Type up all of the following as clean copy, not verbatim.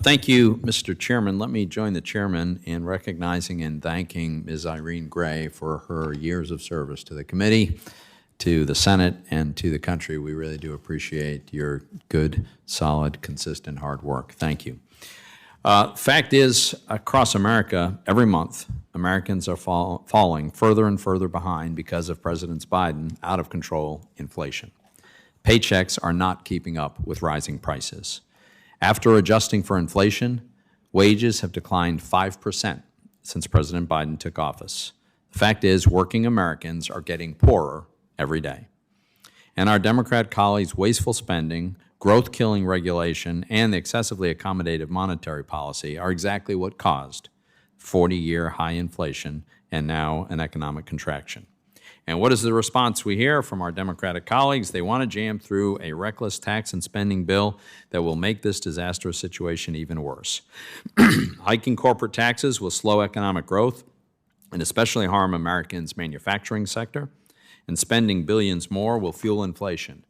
Thank you, Mr. Chairman. Let me join the chairman in recognizing and thanking Ms. Irene Gray for her years of service to the committee, to the Senate, and to the country. We really do appreciate your good, solid, consistent, hard work. Thank you. Fact is, across America, every month, Americans are falling further and further behind because of President Biden out-of-control inflation. Paychecks are not keeping up with rising prices. After adjusting for inflation, wages have declined 5% since President Biden took office. The fact is, working Americans are getting poorer every day. And our Democrat colleagues' wasteful spending, growth-killing regulation, and the excessively accommodative monetary policy are exactly what caused 40-year high inflation and now an economic contraction. And what is the response we hear from our Democratic colleagues? They want to jam through a reckless tax and spending bill that will make this disastrous situation even worse. Hiking corporate taxes will slow economic growth and especially harm Americans' manufacturing sector, and spending billions more will fuel inflation.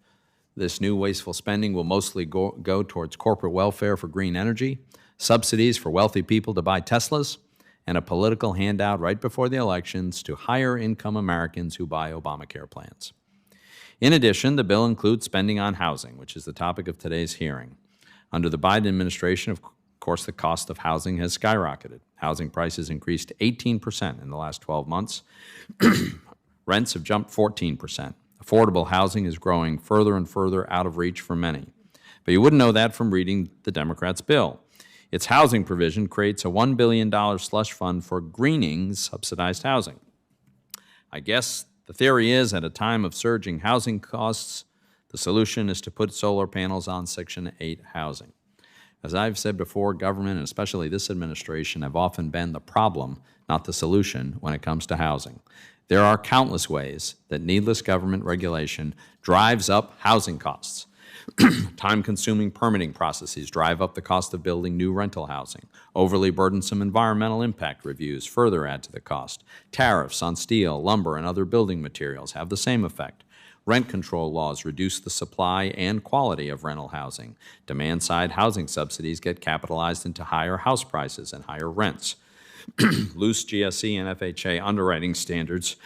This new wasteful spending will mostly go towards corporate welfare for green energy, subsidies for wealthy people to buy Teslas, and a political handout right before the elections to higher-income Americans who buy Obamacare plans. In addition, the bill includes spending on housing, which is the topic of today's hearing. Under the Biden administration, of course, the cost of housing has skyrocketed. Housing prices increased 18% in the last 12 months. Rents have jumped 14%. Affordable housing is growing further and further out of reach for many. But you wouldn't know that from reading the Democrats' bill. Its housing provision creates a $1 billion slush fund for greening subsidized housing. I guess the theory is, at a time of surging housing costs, the solution is to put solar panels on Section 8 housing. As I've said before, government, and especially this administration, have often been the problem, not the solution, when it comes to housing. There are countless ways that needless government regulation drives up housing costs. Time-consuming permitting processes drive up the cost of building new rental housing. Overly burdensome environmental impact reviews further add to the cost. Tariffs on steel, lumber, and other building materials have the same effect. Rent control laws reduce the supply and quality of rental housing. Demand-side housing subsidies get capitalized into higher house prices and higher rents. Loose GSE and FHA underwriting standards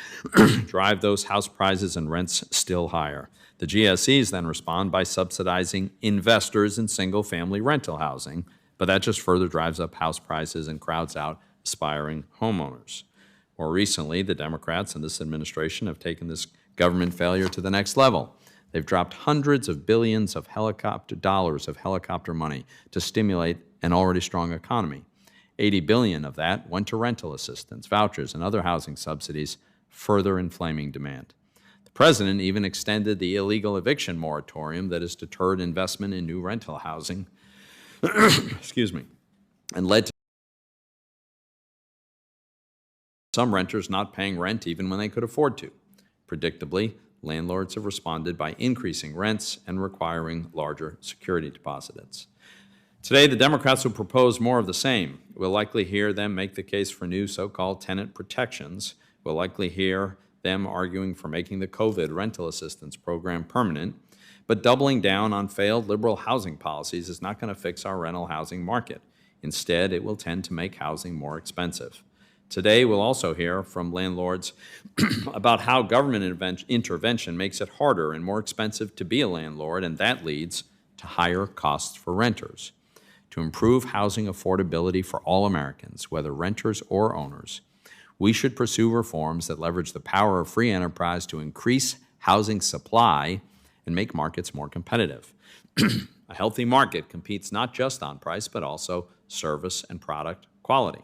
drive those house prices and rents still higher. The GSEs then respond by subsidizing investors in single-family rental housing, but that just further drives up house prices and crowds out aspiring homeowners. More recently, the Democrats and this administration have taken this government failure to the next level. They've dropped hundreds of billions of dollars of helicopter money to stimulate an already strong economy. $80 billion of that went to rental assistance, vouchers, and other housing subsidies, further inflaming demand. The President even extended the illegal eviction moratorium that has deterred investment in new rental housing excuse me, and led to some renters not paying rent even when they could afford to. Predictably, landlords have responded by increasing rents and requiring larger security deposits. Today, the Democrats will propose more of the same. We'll likely hear them make the case for new so-called tenant protections. We'll likely hear them arguing for making the COVID rental assistance program permanent. But doubling down on failed liberal housing policies is not going to fix our rental housing market. Instead, it will tend to make housing more expensive. Today, we'll also hear from landlords about how government intervention makes it harder and more expensive to be a landlord, and that leads to higher costs for renters. To improve housing affordability for all Americans, whether renters or owners, we should pursue reforms that leverage the power of free enterprise to increase housing supply and make markets more competitive. A healthy market competes not just on price, but also service and product quality.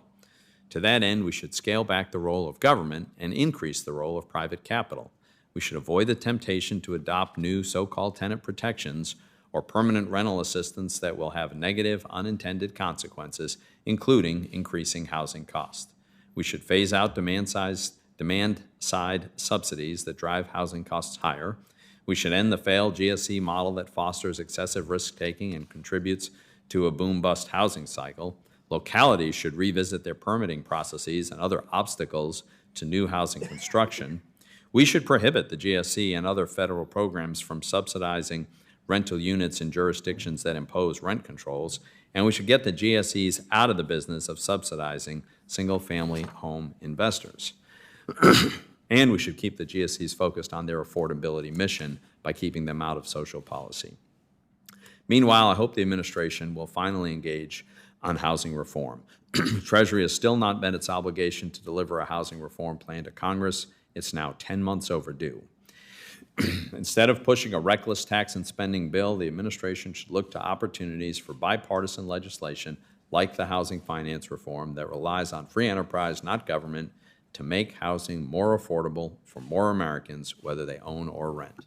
To that end, we should scale back the role of government and increase the role of private capital. We should avoid the temptation to adopt new so-called tenant protections or permanent rental assistance that will have negative unintended consequences, including increasing housing costs. We should phase out demand-side subsidies that drive housing costs higher. We should end the failed GSE model that fosters excessive risk-taking and contributes to a boom-bust housing cycle. Localities should revisit their permitting processes and other obstacles to new housing construction. We should prohibit the GSE and other federal programs from subsidizing rental units in jurisdictions that impose rent controls, and we should get the GSEs out of the business of subsidizing single-family home investors. And we should keep the GSEs focused on their affordability mission by keeping them out of social policy. Meanwhile, I hope the administration will finally engage on housing reform. Treasury has still not met its obligation to deliver a housing reform plan to Congress. It's now 10 months overdue. Instead of pushing a reckless tax and spending bill, the administration should look to opportunities for bipartisan legislation like the housing finance reform that relies on free enterprise, not government, to make housing more affordable for more Americans, whether they own or rent.